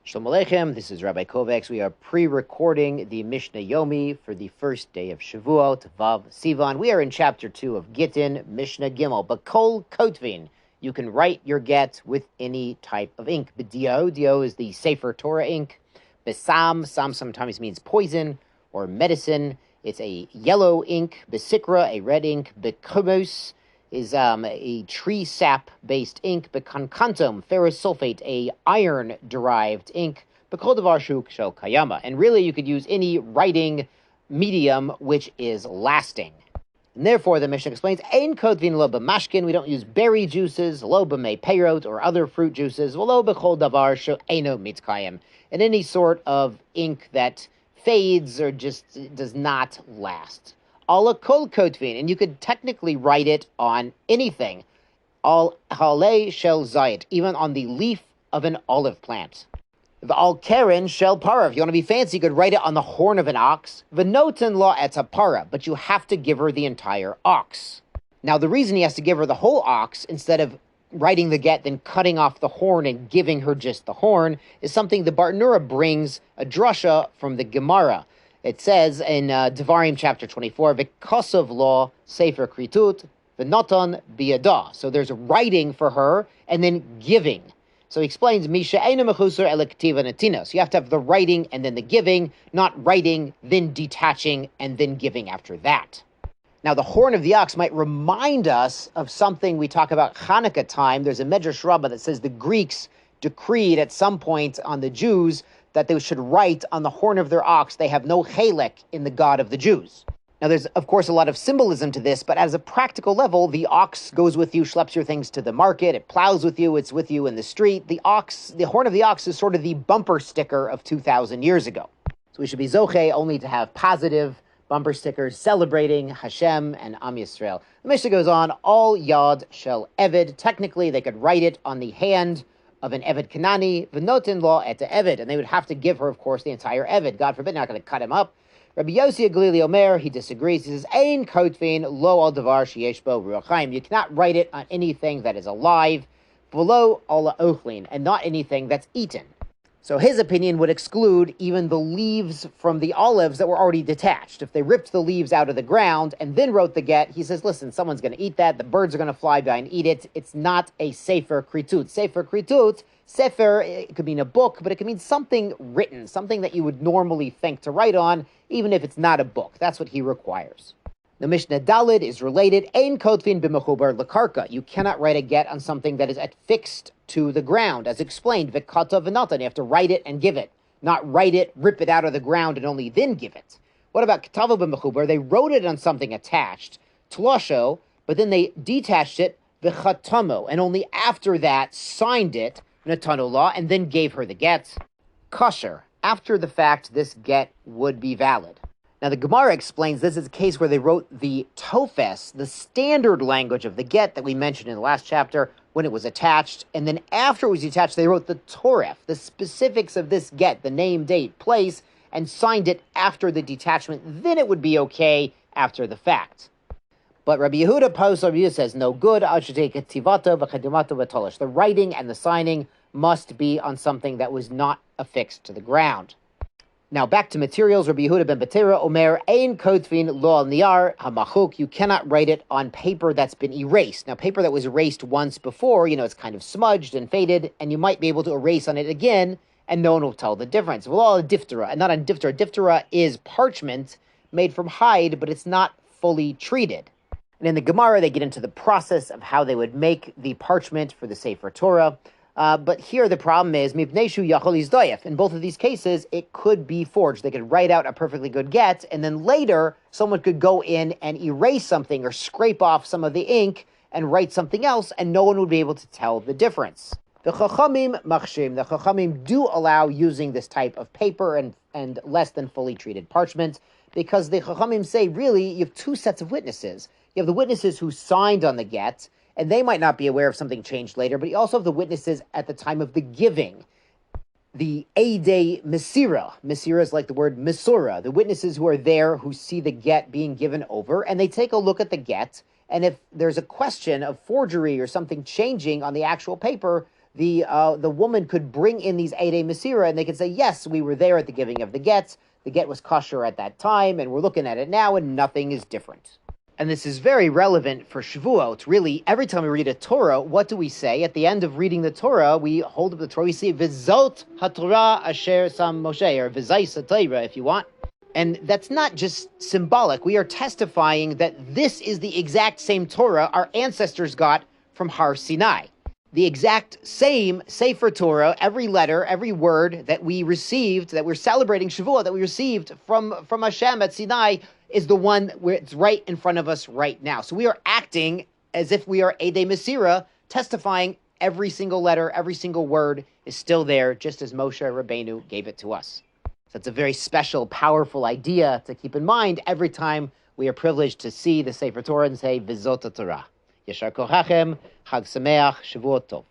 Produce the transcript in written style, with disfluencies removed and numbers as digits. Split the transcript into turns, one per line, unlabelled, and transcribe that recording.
Shalom Aleichem, this is Rabbi Kovacs. We are pre-recording the Mishnah Yomi for the first day of Shavuot, Vav Sivan. We are in chapter 2 of Gittin, Mishnah Gimel. Bakol Kotvin, you can write your get with any type of ink. B'dio, dio is the haTorah ink. Besam, sam sometimes means poison or medicine. It's a yellow ink. Besikra, a red ink. Bekumos is a tree sap-based ink. Bekankantum, ferrous sulfate, a iron-derived ink. Bekol davar shu shel kayama. And really, you could use any writing medium which is lasting. And therefore, the Mishnah explains, Ein kotvin lo b'mashkin, we don't use berry juices, lo b'mei peirot, or other fruit juices, v'lo b'chol davar she'eino mitkayim, and any sort of ink that fades or just does not last. Ala kol kotvin, and you could technically write it on anything. Al halei shel zayit, even on the leaf of an olive plant. Al keren shel para, if you want to be fancy, you could write it on the horn of an ox. V'noten la et para, but you have to give her the entire ox. Now, the reason he has to give her the whole ox instead of writing the get, then cutting off the horn and giving her just the horn, is something the Bartanura brings a drasha from the Gemara. It says in Devarim chapter 24, V'kosov law sefer kritut v'noton biyada. So there's writing for her and then giving. So he explains, Misha eina mechusar elektiva natina. So you have to have the writing and then the giving, not writing, then detaching, and then giving after that. Now, the horn of the ox might remind us of something we talk about Hanukkah time. There's a Medrash Rabbah that says the Greeks decreed at some point on the Jews that they should write on the horn of their ox, they have no chelek in the God of the Jews. Now, there's, of course, a lot of symbolism to this, but as a practical level, the ox goes with you, schleps your things to the market, it plows with you, it's with you in the street. The horn of the ox is sort of the bumper sticker of 2,000 years ago. So we should be zoche only to have positive bumper stickers celebrating Hashem and Am Yisrael. The Mishnah goes on, all yad shel eved. Technically, they could write it on the hand of an eved kanani, v'notin law et eved, and they would have to give her, of course, the entire eved. God forbid, not going to cut him up. Rabbi Yossi Aglili Omer, he disagrees. He says, Ein kotvin lo al davar sheyesh bo ruach chaim. You cannot write it on anything that is alive, v'lo al ochlin, and not anything that's eaten. So his opinion would exclude even the leaves from the olives that were already detached. If they ripped the leaves out of the ground and then wrote the get, he says, listen, someone's going to eat that, the birds are going to fly by and eat it. It's not a sefer kritut. Sefer kritut, sefer, it could mean a book, but it could mean something written, something that you would normally think to write on, even if it's not a book. That's what he requires. The Mishnah Dalid is related. Ein kotvin b'mechubar lekarka. You cannot write a get on something that is affixed to the ground. As explained, v'kata v'natan. You have to write it and give it. Not write it, rip it out of the ground, and only then give it. What about ketava b'mechubar? They wrote it on something attached, tlosho, but then they detached it, v'chatamo, and only after that signed it, natanolah, and then gave her the get. Kosher. After the fact, this get would be valid. Now, the Gemara explains this is a case where they wrote the tofes, the standard language of the get that we mentioned in the last chapter, when it was attached, and then after it was attached, they wrote the toref, the specifics of this get, the name, date, place, and signed it after the detachment. Then it would be okay after the fact. But Rabbi Yehuda Rabbi Yehuda says, no good, the writing and the signing must be on something that was not affixed to the ground. Now, back to materials. Rabbi Yehuda ben Batera, Omer, Ein kotvin lo al niyar hamachuk. You cannot write it on paper that's been erased. Now, paper that was erased once before, it's kind of smudged and faded, and you might be able to erase on it again, and no one will tell the difference. Well, all diphthera, and not on diphthera. Diphthera is parchment made from hide, but it's not fully treated. And in the Gemara, they get into the process of how they would make the parchment for the Sefer Torah. But here the problem is, mipneshu yachol izdoyef. In both of these cases, it could be forged. They could write out a perfectly good get, and then later, someone could go in and erase something or scrape off some of the ink and write something else, and no one would be able to tell the difference. The Chachamim machshim, the Chachamim do allow using this type of paper and less than fully treated parchment, because the Chachamim say, really, you have two sets of witnesses. You have the witnesses who signed on the get, and they might not be aware if something changed later, but you also have the witnesses at the time of the giving. The Eidei Mesira. Mesira is like the word Mesura. The witnesses who are there who see the get being given over, and they take a look at the get, and if there's a question of forgery or something changing on the actual paper, the woman could bring in these Eidei Mesira, and they could say, yes, we were there at the giving of the gets. The get was kosher at that time, and we're looking at it now, and nothing is different. And this is very relevant for Shavuot. Really, every time we read a Torah, what do we say? At the end of reading the Torah, we hold up the Torah, we say, Vizot haTorah asher sam Moshe, or Vizais haTorah, if you want. And that's not just symbolic. We are testifying that this is the exact same Torah our ancestors got from Har Sinai. The exact same Sefer Torah, every letter, every word that we received, that we're celebrating Shavuot, that we received from Hashem at Sinai, is the one where it's right in front of us right now. So we are acting as if we are Eidei Mesira, testifying every single letter, every single word is still there, just as Moshe Rabbeinu gave it to us. So it's a very special, powerful idea to keep in mind every time we are privileged to see the Sefer Torah and say, Vizot Torah. Yeshar Kochachem, Chag Sameach, Shavuot Tov.